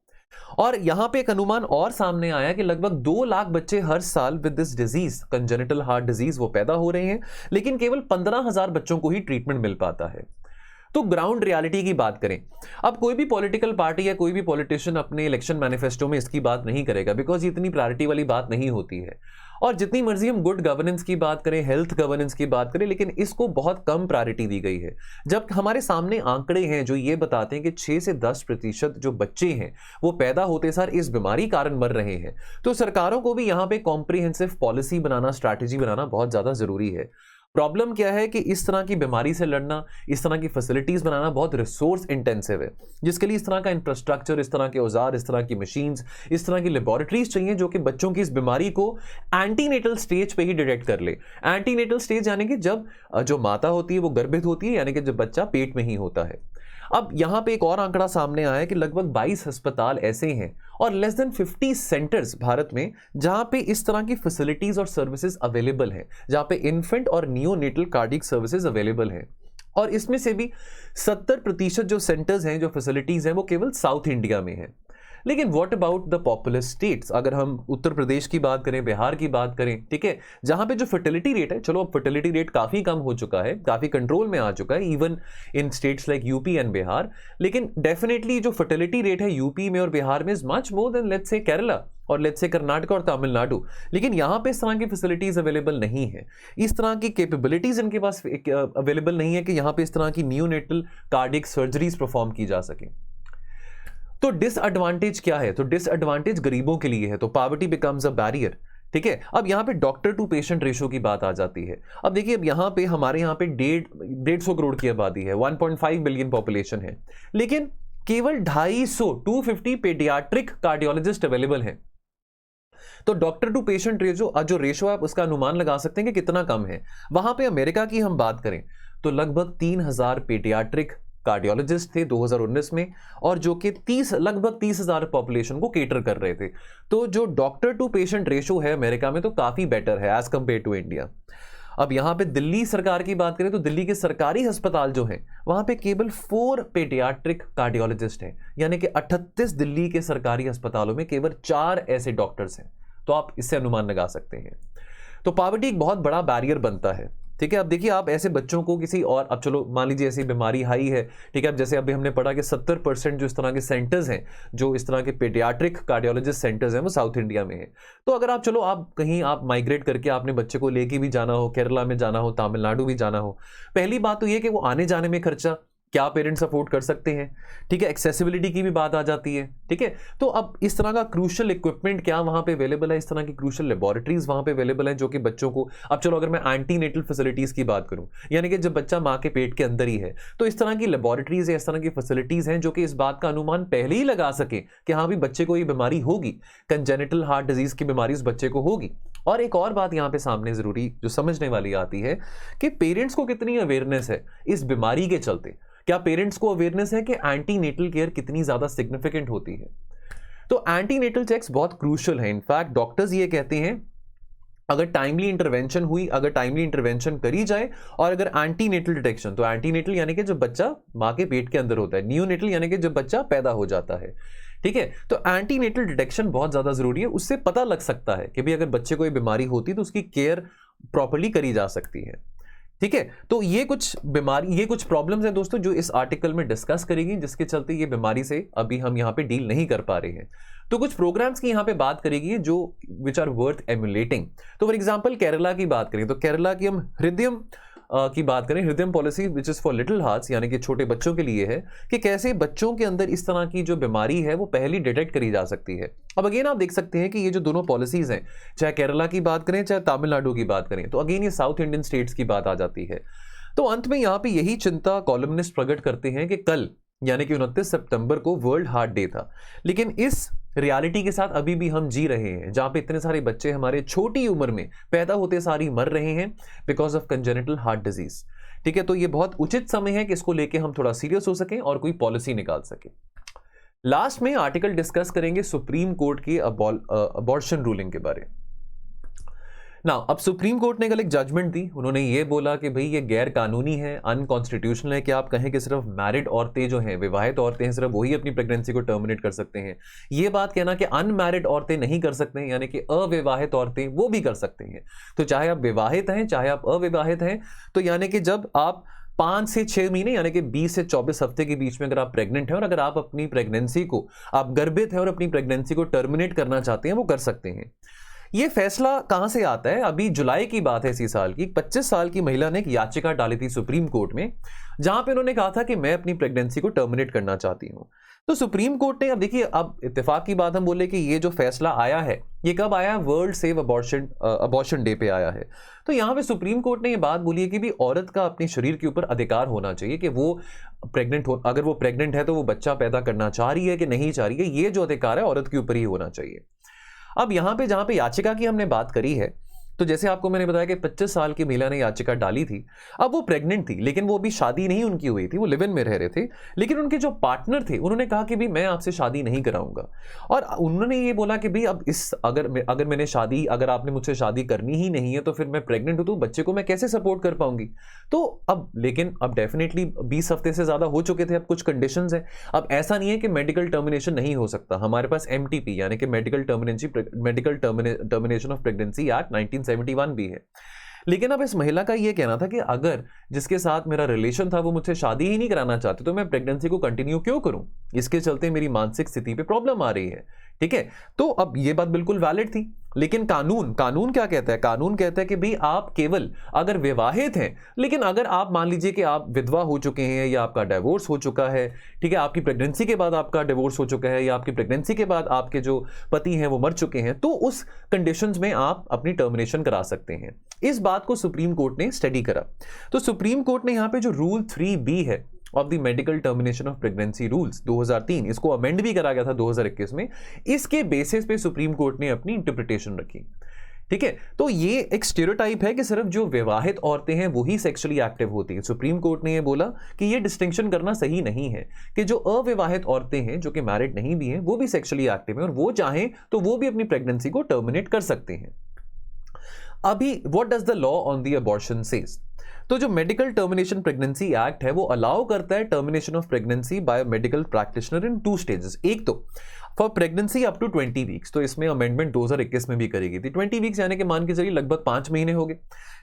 और यहां पे एक अनुमान और सामने आया कि लगभग 2 लाख बच्चे हर साल with this disease, congenital heart disease, वो पैदा हो रहे हैं, लेकिन केवल 15,000 बच्चों को ही ट्रीटमेंट मिल पाता है। तो ग्राउंड रियलिटी की बात करें, अब कोई भी पॉलिटिकल पार्टी या कोई भी पॉलिटिशियन अपने इलेक्शन मैनिफेस्टो में इसकी बात नहीं करेगा, बिकॉज ये इतनी प्रायोरिटी वाली बात नहीं होती है। और जितनी मर्जी हम गुड गवर्नेंस की बात करें, हेल्थ गवर्नेंस की बात करें, लेकिन इसको बहुत कम प्रायोरिटी दी गई है। जब हमारे सामने आंकड़े हैं जो ये बताते हैं कि 6 से 10% जो बच्चे हैं वो पैदा होते सार इस बीमारी कारण मर रहे हैं, तो सरकारों को भी यहाँ पे कॉम्प्रिहेंसिव पॉलिसी बनाना, स्ट्रैटेजी बनाना बहुत ज्यादा जरूरी है। प्रॉब्लम क्या है कि इस तरह की बीमारी से लड़ना, इस तरह की फैसिलिटीज बनाना बहुत रिसोर्स इंटेंसिव है, जिसके लिए इस तरह का इंफ्रास्ट्रक्चर, इस तरह के औजार, इस तरह की मशीन्स, इस तरह की लेबोरेटरीज चाहिए जो कि बच्चों की इस बीमारी को एंटीनेटल स्टेज पे ही डिटेक्ट कर ले। एंटीनेटल स्टेज यानी कि जब जो माता होती है वो गर्भित होती है, यानी कि जब बच्चा पेट में ही होता है। अब यहां पे एक और आंकड़ा सामने आया है कि लगभग 22 अस्पताल ऐसे हैं और लेस देन 50 सेंटर्स भारत में जहां पे इस तरह की फैसिलिटीज और सर्विसेज अवेलेबल हैं, जहां पे इन्फेंट और नियोनेटल कार्डियक सर्विसेज अवेलेबल हैं। और इसमें से भी 70% जो सेंटर्स हैं, जो फैसिलिटीज हैं, वो केवल साउथ इंडिया में है। लेकिन what about the populace states, अगर हम उत्तर प्रदेश की बात करें, बिहार की बात करें, ठीक है, जहां पे जो फर्टिलिटी रेट है, चलो अब फर्टिलिटी रेट काफी कम हो चुका है, काफी कंट्रोल में आ चुका है, even in states like UP and Bihar, लेकिन डेफिनेटली जो फर्टिलिटी रेट है यूपी में और बिहार में is much more than let's say Kerala और लेट्स से कर्नाटक और तमिलनाडु। लेकिन यहां पे इस तरह की फैसिलिटीज अवेलेबल नहीं है, इस तरह की कैपेबिलिटीज इनके पास अवेलेबल नहीं है कि यहां पे इस तरह की नियोनेटल कार्डियक सर्जरीज परफॉर्म की जा सके। तो डिसएडवांटेज क्या है? तो डिसएडवांटेज गरीबों के लिए है, तो पॉवर्टी बिकम्स अ बैरियर, ठीक है। अब यहां पे डॉक्टर टू पेशेंट रेशो की बात आ जाती है। अब देखिए, अब यहां पे हमारे यहां पे 150 करोड़ की आबादी है, 1.5 बिलियन पॉपुलेशन है, लेकिन केवल 250 पेडियाट्रिक कार्डियोलॉजिस्ट अवेलेबल हैं। तो डॉक्टर टू पेशेंट रेशो, जो रेशो आप उसका अनुमान लगा सकते हैं कि कितना कम है। वहां पे अमेरिका की हम बात करें तो लगभग 3000 पेडियाट्रिक कार्डियोलॉजिस्ट थे 2019 में, और जो कि लगभग 30,000 पॉपुलेशन को केटर कर रहे थे। तो जो डॉक्टर टू पेशेंट रेशो है अमेरिका में तो काफी बेटर है एज कंपेयर टू इंडिया। अब यहां पे दिल्ली सरकार की बात करें तो दिल्ली के सरकारी अस्पताल जो हैं वहां पे केवल 4 पेडियाट्रिक कार्डियोलॉजिस्ट हैं, यानी कि 38 दिल्ली के सरकारी अस्पतालों में केवल 4 ऐसे डॉक्टर्स हैं। तो आप इससे अनुमान लगा सकते हैं। तो पॉवर्टी एक बहुत बड़ा बैरियर बनता है, ठीक है। अब देखिए, आप ऐसे बच्चों को किसी और, अब चलो मान लीजिए ऐसी बीमारी हाई है, ठीक है, अब जैसे अभी हमने पढ़ा कि 70% जो इस तरह के सेंटर्स हैं, जो इस तरह के पेडियाट्रिक कार्डियोलॉजिस्ट सेंटर्स हैं, वो साउथ इंडिया में है। तो अगर आप चलो आप कहीं आप माइग्रेट करके आपने बच्चे को लेके भी जाना हो, केरला में जाना हो, तमिलनाडु भी जाना हो, पहली बात तो ये कि वो आने जाने में खर्चा क्या पेरेंट्स अफोर्ड कर सकते हैं, ठीक है। एक्सेसिबिलिटी की भी बात आ जाती है, ठीक है। तो अब इस तरह का क्रूशियल इक्विपमेंट क्या वहां पे अवेलेबल है, इस तरह की क्रूशियल लेबोरेटरीज वहां पे अवेलेबल है जो कि बच्चों को, अब चलो अगर मैं एंटीनेटल फैसिलिटीज की बात करूं, यानी कि जब बच्चा मां के पेट के अंदर ही है, तो इस तरह की लेबोरेटरीज या इस तरह की फैसिलिटीज हैं जो कि इस बात का अनुमान पहले ही लगा सके कि हाँ भी बच्चे को ये बीमारी होगी, कंजेनिटल हार्ट डिजीज की बीमारी उस बच्चे को होगी। और एक और बात यहां पे सामने जरूरी जो समझने वाली आती है कि पेरेंट्स को कितनी अवेयरनेस है इस बीमारी के चलते, क्या पेरेंट्स को अवेयरनेस है कि एंटीनेटल केयर कितनी ज्यादा सिग्निफिकेंट होती है? तो एंटीनेटल चेक्स बहुत क्रूशियल है। इनफैक्ट डॉक्टर्स ये कहते हैं अगर टाइमली इंटरवेंशन हुई, अगर टाइमली इंटरवेंशन करी जाए और अगर एंटीनेटल डिटेक्शन, तो एंटीनेटल यानी कि जब बच्चा मां के पेट के अंदर होता है, नियोनेटल यानी कि जब बच्चा पैदा हो जाता है, ठीक है, तो एंटीनेटल डिटेक्शन बहुत ज्यादा जरूरी है। उससे पता लग सकता है कि भाई अगर बच्चे को ये बीमारी होती है तो उसकी केयर प्रॉपर्ली करी जा सकती है, ठीक है। तो ये कुछ बीमारी, ये कुछ प्रॉब्लम्स हैं दोस्तों जो इस आर्टिकल में डिस्कस करेगी, जिसके चलते ये बीमारी से अभी हम यहाँ पे डील नहीं कर पा रहे हैं। तो कुछ प्रोग्राम्स की यहाँ पे बात करेगी जो विच आर वर्थ एमुलेटिंग। तो फॉर एग्जांपल केरला की बात करें तो केरला की हम हृदयम की बात करें, Hridayam policy which is for little hearts, यानी कि छोटे बच्चों के लिए है कि कैसे बच्चों के अंदर इस तरह की जो बीमारी है वो पहली डिटेक्ट करी जा सकती है। अब अगेन आप देख सकते हैं कि ये जो दोनों पॉलिसीज हैं, चाहे केरला की बात करें चाहे तमिलनाडु की बात करें, तो अगेन ये साउथ इंडियन स्टेट्स की बात आ जाती है। तो अंत में यहाँ पे यही चिंता कॉलमनिस्ट प्रकट करते हैं कि कल यानी कि 29 सितंबर को वर्ल्ड हार्ट डे था, लेकिन इस रियलिटी के साथ अभी भी हम जी रहे हैं जहां पे इतने सारे बच्चे हमारे छोटी उम्र में पैदा होते सारी मर रहे हैं because of congenital heart disease, ठीक है। तो ये बहुत उचित समय है कि इसको लेके हम थोड़ा सीरियस हो सकें और कोई पॉलिसी निकाल सके। लास्ट में आर्टिकल डिस्कस करेंगे सुप्रीम कोर्ट की अबॉर्शन रूलिंग के बारे में। ना अब सुप्रीम कोर्ट ने कल एक जजमेंट दी, उन्होंने ये बोला कि भाई ये गैर कानूनी है, अनकॉन्स्टिट्यूशनल है कि आप कहें कि सिर्फ मैरिड औरतें जो हैं, विवाहित औरतें हैं, सिर्फ वही अपनी प्रेगनेंसी को टर्मिनेट कर सकते हैं। ये बात कहना कि अनमैरिड औरतें नहीं कर सकते हैं, यानी कि अविवाहित औरतें वो भी कर सकते हैं। तो चाहे आप विवाहित हैं चाहे आप अविवाहित हैं, तो यानी कि जब आप 5 से 6 महीने यानी कि 20 से 24 हफ्ते के बीच में अगर आप प्रेग्नेंट हैं और अगर आप अपनी प्रेगनेंसी को, आप गर्भित हैं और अपनी प्रेगनेंसी को टर्मिनेट करना चाहते हैं, वो कर सकते हैं। ये फैसला कहां से आता है? अभी जुलाई की बात है इसी साल की, 25 साल की महिला ने एक याचिका डाली थी सुप्रीम कोर्ट में, जहां पे उन्होंने कहा था कि मैं अपनी प्रेगनेंसी को टर्मिनेट करना चाहती हूं। तो सुप्रीम कोर्ट ने, अब देखिए, अब इत्तेफाक की बात हम बोले कि ये जो फैसला आया है ये कब आया? वर्ल्ड सेव अबॉर्शन डे पे आया है। तो यहां पे सुप्रीम कोर्ट ने ये बात बोली है कि भी औरत का अपने शरीर के ऊपर अधिकार होना चाहिए कि वो प्रेग्नेंट हो, अगर वो प्रेग्नेंट है तो वो बच्चा पैदा करना चाह रही है कि नहीं चाह रही है, ये जो अधिकार है औरत के ऊपर ही होना चाहिए। अब यहां पे जहां पे याचिका की हमने बात करी है, तो जैसे आपको मैंने बताया कि 25 साल की महिला ने याचिका डाली थी। अब वो प्रेग्नेंट थी, लेकिन वो अभी शादी नहीं उनकी हुई थी, वो लिव इन में रह रहे थे, लेकिन उनके जो पार्टनर थे उन्होंने कहा कि भी मैं आपसे शादी नहीं कराऊंगा। और उन्होंने ये बोला कि भी अब इस अगर मैंने शादी, अगर आपने मुझसे शादी करनी ही नहीं है तो फिर मैं प्रेग्नेंट हूं तो बच्चे को मैं कैसे सपोर्ट कर पाऊंगी? तो अब लेकिन अब डेफिनेटली 20 हफ्ते से ज्यादा हो चुके थे, अब कुछ कंडीशंस हैं। अब ऐसा नहीं है कि मेडिकल टर्मिनेशन नहीं हो सकता, हमारे पास MTP यानी कि medical termination of pregnancy act 1971 भी है। लेकिन अब इस महिला का यह कहना था कि अगर जिसके साथ मेरा रिलेशन था वो मुझसे शादी ही नहीं कराना चाहते तो मैं प्रेगनेंसी को कंटिन्यू क्यों करूं? इसके चलते मेरी मानसिक स्थिति पे प्रॉब्लम आ रही है, ठीक है। तो अब ये बात बिल्कुल वैलिड थी, लेकिन कानून क्या कहता है? कानून कहता है कि भाई आप केवल अगर विवाहित हैं, लेकिन अगर आप मान लीजिए कि आप विधवा हो चुके हैं या आपका डिवोर्स हो चुका है, ठीक है, आपकी प्रेगनेंसी के बाद आपका डिवोर्स हो चुका है या आपकी प्रेगनेंसी के बाद आपके जो पति हैं वो मर चुके हैं, तो उस कंडीशंस में आप अपनी टर्मिनेशन करा सकते हैं। इस बात को सुप्रीम कोर्ट ने स्टडी करा। तो सुप्रीम कोर्ट ने यहाँ पे जो रूल 3B है of the medical termination of pregnancy rules 2003, इसको अमेंड भी करा गया था 2021 में, इसके बेसिस पे सुप्रीम कोर्ट ने अपनी इंटरप्रिटेशन रखी, ठीक है। तो ये एक स्टेरियोटाइप है कि सिर्फ जो विवाहित औरतें हैं वही सेक्सुअली एक्टिव होती हैं। सुप्रीम कोर्ट ने ये बोला कि ये डिस्टिंक्शन करना सही नहीं है कि जो अविवाहित औरतें हैं, जो कि मैरिड नहीं भी हैं, वो भी सेक्सुअली एक्टिव हैं और वो चाहें तो वो भी अपनी प्रेगनेंसी को टर्मिनेट कर सकते हैं। अभी what does the law on the abortion says? तो जो मेडिकल टर्मिनेशन प्रेगनेंसी एक्ट है वो अलाउ करता है termination of pregnancy by medical practitioner in 2 stages. एक तो for pregnancy up to 20 weeks, तो इसमें अमेंडमेंट 2021 में भी करी गई थी। 20 वीक्स यानी कि मान के चलिए लगभग 5 महीने हो गए,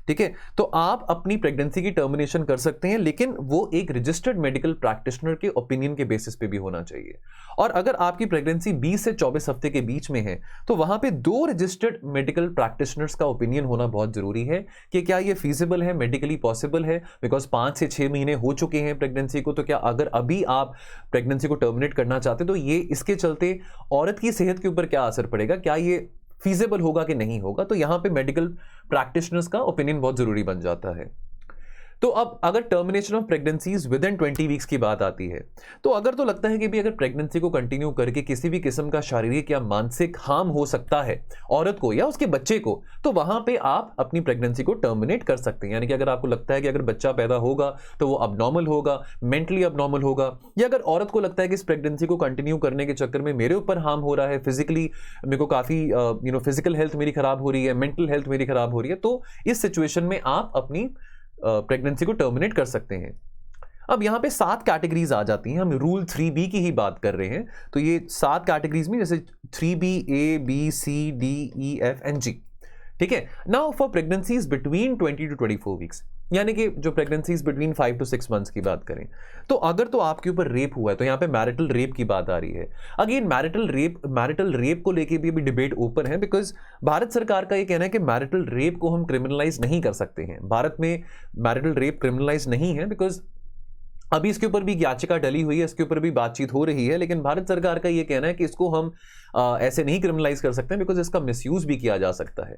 ठीक है। तो आप अपनी प्रेगनेंसी की टर्मिनेशन कर सकते हैं, लेकिन वो एक रजिस्टर्ड मेडिकल प्रैक्टिशनर के ओपिनियन के बेसिस पे भी होना चाहिए। और अगर आपकी प्रेगनेंसी 20 से 24 हफ्ते के बीच में है तो वहां पे 2 रजिस्टर्ड मेडिकल प्रैक्टिशनर्स का ओपिनियन होना बहुत जरूरी है कि क्या ये फीजिबल है, मेडिकली पॉसिबल है। बिकॉज 5 से 6 महीने हो चुके हैं प्रेगनेंसी को, तो क्या अगर अभी आप प्रेगनेंसी को टर्मिनेट करना चाहते तो ये इसके चलते औरत की सेहत के ऊपर क्या असर पड़ेगा, क्या ये फीजिबल होगा कि नहीं होगा। तो यहां पे मेडिकल प्रैक्टिशनर्स का ओपिनियन बहुत जरूरी बन जाता है। तो अब अगर termination of pregnancies with in 20 weeks की बात आती है, तो अगर तो लगता है कि भी अगर प्रेगनेंसी को कंटिन्यू करके किसी भी किस्म का शारीरिक या मानसिक हार्म हो सकता है औरत को या उसके बच्चे को, तो वहां पे आप अपनी प्रेगनेंसी को टर्मिनेट कर सकते हैं। यानी कि अगर आपको लगता है कि अगर बच्चा पैदा होगा तो वो अबनॉर्मल होगा, मेंटली अबनॉर्मल होगा, या अगर औरत को लगता है कि इस प्रेगनेंसी को कंटिन्यू करने के चक्कर में मेरे ऊपर हार्म हो रहा है, फिजिकली मेरे को काफी फिजिकल हेल्थ मेरी खराब हो रही है, मेंटल हेल्थ मेरी खराब हो रही है, तो इस सिचुएशन में आप अपनी प्रेगनेंसी को टर्मिनेट कर सकते हैं। अब यहां पे 7 कैटेगरीज आ जाती हैं, हम रूल 3B की ही बात कर रहे हैं। तो ये 7 कैटेगरीज में जैसे 3B A B C D E F and G, ठीक है। Now for pregnancies between 20 to 24 weeks, यानी कि जो प्रेगनेंसीज बिटवीन 5 to 6 मंथ्स की बात करें, तो अगर तो आपके ऊपर रेप हुआ है तो यहाँ पे मैरिटल रेप की बात आ रही है। अगेन मैरिटल रेप को लेके भी अभी डिबेट ओपन है, बिकॉज भारत सरकार का ये कहना है कि मैरिटल रेप को हम क्रिमिनलाइज नहीं कर सकते हैं। भारत में मैरिटल रेप क्रिमिनलाइज नहीं है, बिकॉज अभी इसके ऊपर भी याचिका डली हुई है, इसके ऊपर भी बातचीत हो रही है, लेकिन भारत सरकार का ये कहना है कि इसको हम ऐसे नहीं क्रिमिनलाइज कर सकते, बिकॉज इसका मिसयूज भी किया जा सकता है,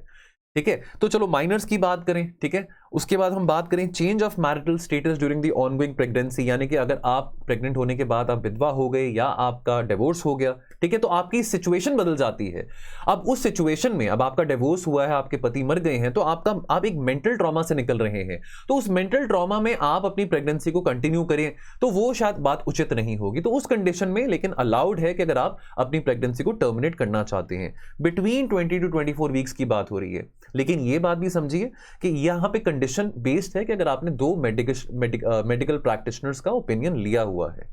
ठीक है। तो चलो माइनर्स की बात करें, ठीक है। उसके बाद हम बात करें change of marital status during the ongoing pregnancy, यानी कि अगर आप प्रेग्नेंट होने के बाद आप विधवा हो गए या आपका डिवोर्स हो गया, ठीक है, तो आपकी सिचुएशन बदल जाती है। अब उस सिचुएशन में अब आपका डिवोर्स हुआ है, आपके पति मर गए हैं, तो आप एक मेंटल ट्रॉमा से निकल रहे हैं, तो उस मेंटल ट्रॉमा में आप अपनी प्रेगनेंसी को कंटिन्यू करें तो वो शायद बात उचित नहीं होगी। तो उस कंडीशन में लेकिन अलाउड है कि अगर आप अपनी प्रेगनेंसी को टर्मिनेट करना चाहते हैं। बिटवीन 20 to 24 वीक्स की बात हो रही है, लेकिन ये बात भी समझिए कि यहां पे कंडीशन बेस्ड है कि अगर आपने 2 मेडिकल प्रैक्टिशनर्स का ओपिनियन लिया हुआ है,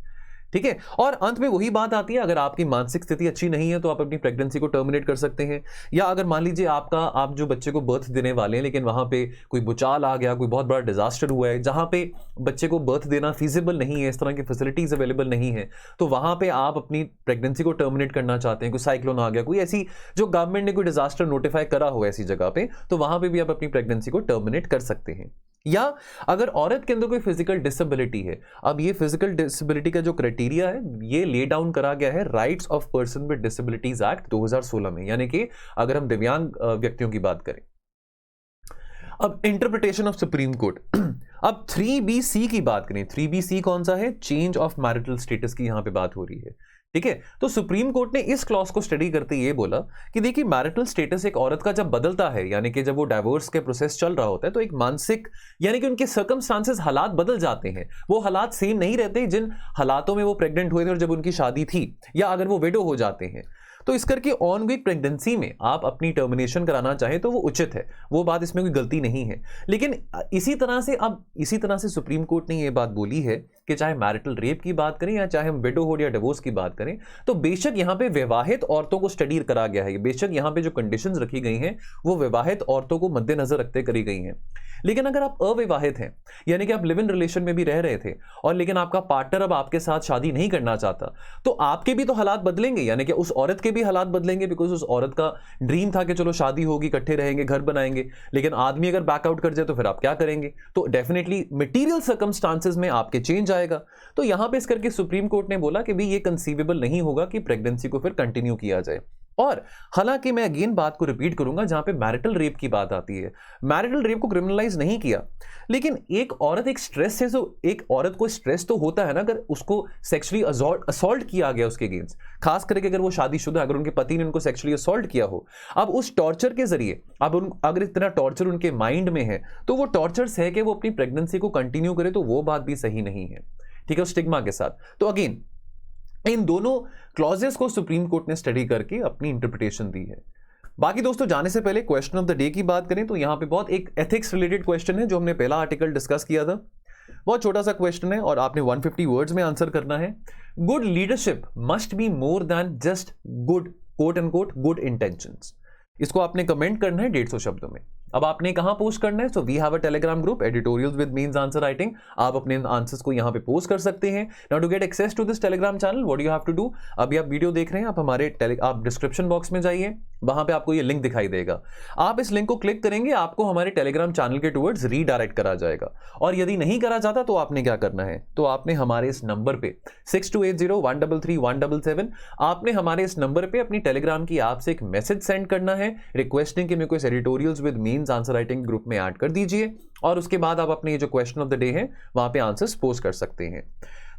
ठीक है। और अंत में वही बात आती है, अगर आपकी मानसिक स्थिति अच्छी नहीं है तो आप अपनी प्रेगनेंसी को टर्मिनेट कर सकते हैं। या अगर मान लीजिए आप जो बच्चे को बर्थ देने वाले हैं, लेकिन वहां पे कोई भूचाल आ गया, कोई बहुत बड़ा डिजास्टर हुआ है जहां पे बच्चे को बर्थ देना फीजिबल नहीं है, इस तरह की फैसिलिटीज अवेलेबल नहीं है, तो वहां पे आप अपनी प्रेगनेंसी को टर्मिनेट करना चाहते हैं, कोई साइक्लोन आ गया, कोई ऐसी जो गवर्नमेंट ने कोई डिजास्टर नोटिफाई करा हो ऐसी जगह पे, तो वहां पे भी आप अपनी प्रेगनेंसी को टर्मिनेट कर सकते हैं। या अगर औरत के अंदर कोई फिजिकल डिसेबिलिटी है, अब ये फिजिकल डिसेबिलिटी का जो क्राइटेरिया है ये ले डाउन करा गया है rights of person with disabilities act 2016 में, यानी कि अगर हम दिव्यांग व्यक्तियों की बात करें। अब इंटरप्रिटेशन ऑफ सुप्रीम कोर्ट, अब 3BC की बात करें, 3BC कौन सा है, चेंज ऑफ मैरिटल स्टेटस की यहां पे बात हो रही है, ठीक है। तो सुप्रीम कोर्ट ने इस क्लॉज को स्टडी करते ये बोला कि देखिए मैरिटल स्टेटस एक औरत का जब बदलता है, यानी कि जब वो डाइवोर्स के प्रोसेस चल रहा होता है, तो एक मानसिक यानी कि उनके सर्कमस्टांसेस हालात बदल जाते हैं, वो हालात सेम नहीं रहते जिन हालातों में वो प्रेग्नेंट हुए थे और जब उनकी शादी थी, या अगर वो विडो हो जाते हैं। तो इस करके ऑनगोइंग प्रेगनेंसी में आप अपनी टर्मिनेशन कराना चाहें तो वो उचित है, वो बात इसमें कोई गलती नहीं है। लेकिन इसी तरह से सुप्रीम कोर्ट ने ये बात बोली है कि चाहे मैरिटल रेप की बात करें या चाहे हम विडोहुड या डिवोर्स की बात करें, तो बेशक यहां पे विवाहित औरतों को स्टडी करा गया है, बेशक यहां पे जो कंडीशंस रखी गई हैं वो विवाहित औरतों को मद्देनजर रखते करी गई हैं। लेकिन अगर आप अविवाहित हैं, यानी कि आप लिव इन रिलेशन में भी रह रहे थे और लेकिन आपका पार्टनर अब आपके साथ शादी नहीं करना चाहता, तो आपके भी तो हालात बदलेंगे, यानी कि उस औरत के भी हालात बदलेंगे, बिकॉज उस औरत का ड्रीम था कि चलो शादी होगी, इकट्ठे रहेंगे, घर बनाएंगे, लेकिन आदमी अगर बैकआउट कर जाए तो फिर आप क्या करेंगे। तो डेफिनेटली मटीरियल सर्कमस्टांसेस में आपके चेंज आएगा। तो यहां पे इस करके सुप्रीम कोर्ट ने बोला कि भी ये कंसीवेबल नहीं होगा कि प्रेगनेंसी को फिर कंटिन्यू किया जाए। और हालांकि मैं अगेन बात को रिपीट करूंगा, जहां पे मैरिटल रेप की बात आती है, मैरिटल रेप को क्रिमिनलाइज नहीं किया, लेकिन एक औरत एक स्ट्रेस से, तो एक औरत को स्ट्रेस तो होता है ना अगर उसको सेक्सुअली असॉल्ट किया गया उसके अगेंस्ट, खास करके अगर वो शादीशुदा, अगर उनके पति ने उनको सेक्सुअली असॉल्ट किया हो। अब उस टॉर्चर के जरिए अगर इतना टॉर्चर उनके माइंड में है तो वो टॉर्चर्स है कि वो अपनी प्रेगनेंसी को कंटिन्यू करे, तो वो बात भी सही नहीं है, ठीक है, स्टिग्मा के साथ। तो अगेन इन दोनों क्लॉजेस को सुप्रीम कोर्ट ने स्टडी करके अपनी इंटरप्रिटेशन दी है। बाकी दोस्तों जाने से पहले क्वेश्चन ऑफ द डे की बात करें तो यहां पे बहुत एक एथिक्स रिलेटेड क्वेश्चन है जो हमने पहला आर्टिकल डिस्कस किया था। बहुत छोटा सा क्वेश्चन है और आपने 150 वर्ड्स में आंसर करना है। Good leadership must be more than just good quote and quote good intentions. इसको आपने कमेंट करना है 150 शब्दों में। अब आपने कहां पोस्ट करना है, so we have a Telegram group editorials with means answer writing. आप अपने आंसर्स को यहां पे पोस्ट कर सकते हैं। Now to get access to this Telegram channel what you have to do, अभी आप वीडियो देख रहे हैं, आप डिस्क्रिप्शन बॉक्स में जाइए, वहां पे आपको ये लिंक दिखाई देगा। आप इस लिंक को क्लिक करेंगे, आपको हमारे टेलीग्राम चैनल के टुवर्ड्स रीडायरेक्ट करा जाएगा। और यदि नहीं करा जाता तो आपने क्या करना है, तो आपने हमारे इस नंबर पे 6280133177 आपने हमारे इस नंबर पे अपनी टेलीग्राम की ऐप से एक मैसेज सेंड करना है रिक्वेस्टिंग कि मेरे को इस editorials with means answer writing group में ऐड कर दीजिए। और उसके बाद आप अपने जो क्वेश्चन ऑफ द डे है वहां पे आंसर्स पोस्ट कर सकते हैं।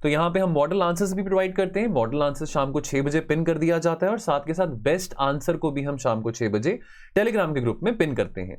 तो यहाँ पे हम मॉडल आंसर्स भी प्रोवाइड करते हैं। मॉडल आंसर शाम को 6 बजे पिन कर दिया जाता है और साथ के साथ बेस्ट आंसर को भी हम शाम को 6 बजे टेलीग्राम के ग्रुप में पिन करते हैं।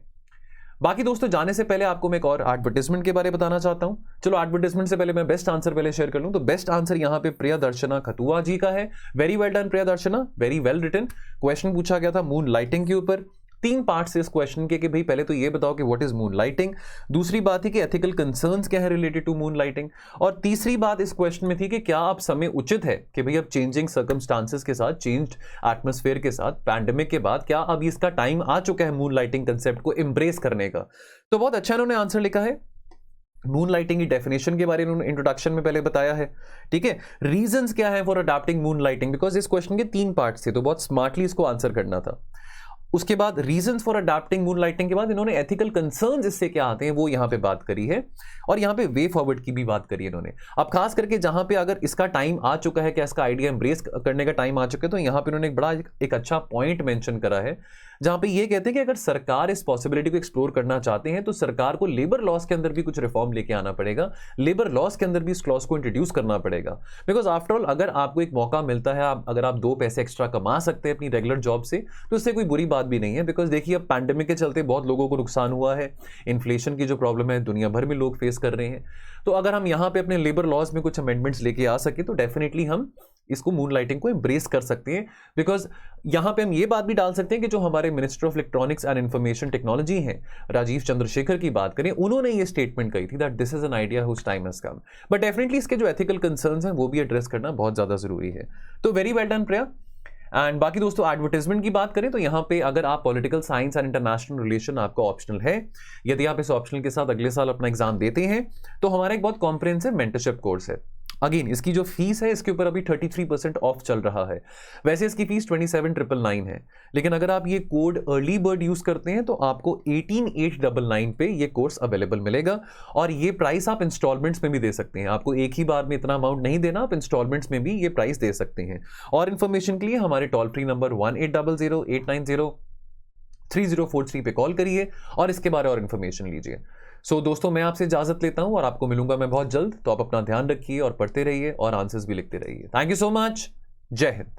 बाकी दोस्तों जाने से पहले आपको मैं एक और एडवर्टाइजमेंट के बारे में बताना चाहता हूं। चलो एडवर्टाइजमेंट से पहले मैं बेस्ट आंसर पहले शेयर कर लूं। तो बेस्ट आंसर यहां पे प्रियदर्शना खतुआ जी का है। Very well done Priyadarshana, very well written. Question पूछा गया था मून लाइटिंग के ऊपर। 3 पार्ट्स इस क्वेश्चन के कि भाई पहले तो ये बताओ कि व्हाट इज मून लाइटिंग, दूसरी बात है कि एथिकल कंसर्न्स क्या है रिलेटेड टू मून लाइटिंग, और तीसरी बात इस क्वेश्चन में थी कि क्या अब समय उचित है कि भाई अब चेंजिंग सर्कमस्टांसेस के साथ, चेंज्ड एटमॉस्फेयर के साथ, पैंडेमिक के बाद क्या अब इसका टाइम आ चुका है मून लाइटिंग कंसेप्ट को एम्ब्रेस करने का। तो बहुत अच्छा इन्होंने आंसर लिखा है। मून लाइटिंग की डेफिनेशन के बारे में उन्होंने इंट्रोडक्शन में पहले बताया है, ठीक है। रीजंस क्या है for adopting moon lighting, because इस क्वेश्चन के 3 पार्ट्स थे तो बहुत स्मार्टली इसको आंसर करना था। उसके बाद reasons for adopting moon lighting के बाद इन्होंने एथिकल कंसर्न्स इससे क्या आते हैं वो यहां पे बात करी है, और यहां पे वे फॉरवर्ड की भी बात करी है इन्होंने। अब खास करके जहां पे अगर इसका टाइम आ चुका है, क्या इसका आइडिया एम्ब्रेस करने का टाइम आ चुका है, तो यहां पे उन्होंने एक बड़ा एक अच्छा पॉइंट मेंशन करा है जहां पे ये कहते हैं कि अगर सरकार इस पॉसिबिलिटी को एक्सप्लोर करना चाहते हैं तो सरकार को लेबर लॉस के अंदर भी कुछ रिफॉर्म लेके आना पड़ेगा, लेबर लॉस के अंदर भी इस क्लॉज को इंट्रोड्यूस करना पड़ेगा। बिकॉज आफ्टर ऑल अगर आपको एक मौका मिलता है, अगर आप 2 पैसे एक्स्ट्रा कमा सकते हैं अपनी रेगुलर जॉब से, तो इससे कोई बुरी बात भी नहीं है। बिकॉज देखिए अब पैंडेमिक के चलते बहुत लोगों को नुकसान हुआ है, इन्फ्लेशन की जो प्रॉब्लम है दुनिया भर में लोग फेस कर रहे हैं। तो अगर हम यहाँ पे अपने लेबर लॉज में कुछ अमेंडमेंट्स लेके आ सके तो डेफिनेटली हम इसको मून लाइटिंग को एम्ब्रेस कर सकते हैं। बिकॉज यहां पे हम ये बात भी डाल सकते हैं कि जो हमारे minister of electronics and information technology हैं, राजीव चंद्रशेखर की बात करें, उन्होंने ये स्टेटमेंट कही थी that this is an idea whose time has come. But definitely इसके जो एथिकल कंसर्न्स हैं वो भी एड्रेस करना बहुत ज्यादा जरूरी है। तो very well done Priya. And बाकी दोस्तों एडवर्टाइजमेंट की बात करें तो यहाँ पे अगर आप political science and international relation आपका ऑप्शनल है, यदि आप इस ऑप्शनल के साथ अगले साल अपना एग्जाम देते हैं तो हमारा एक बहुत कॉम्प्रिहेंसिव मेंटरशिप कोर्स है। अगेन इसकी जो फीस है इसके ऊपर अभी 33% ऑफ चल रहा है। वैसे इसकी फीस 27,999 है, लेकिन अगर आप ये कोड अर्ली बर्ड यूज करते हैं तो आपको 18,899 पे ये कोर्स अवेलेबल मिलेगा। और ये प्राइस आप इंस्टॉलमेंट्स में भी दे सकते हैं, आपको एक ही बार में इतना अमाउंट नहीं देना, आप इंस्टॉलमेंट्स में भी ये प्राइस दे सकते हैं। और इन्फॉर्मेशन के लिए हमारे टोल फ्री नंबर 1800-890-3043 पे कॉल करिए और इसके बारे और इन्फॉर्मेशन लीजिए। सो दोस्तों मैं आपसे इजाजत लेता हूं और आपको मिलूंगा मैं बहुत जल्द। तो आप अपना ध्यान रखिए और पढ़ते रहिए और आंसर्स भी लिखते रहिए। Thank you so much. जय हिंद।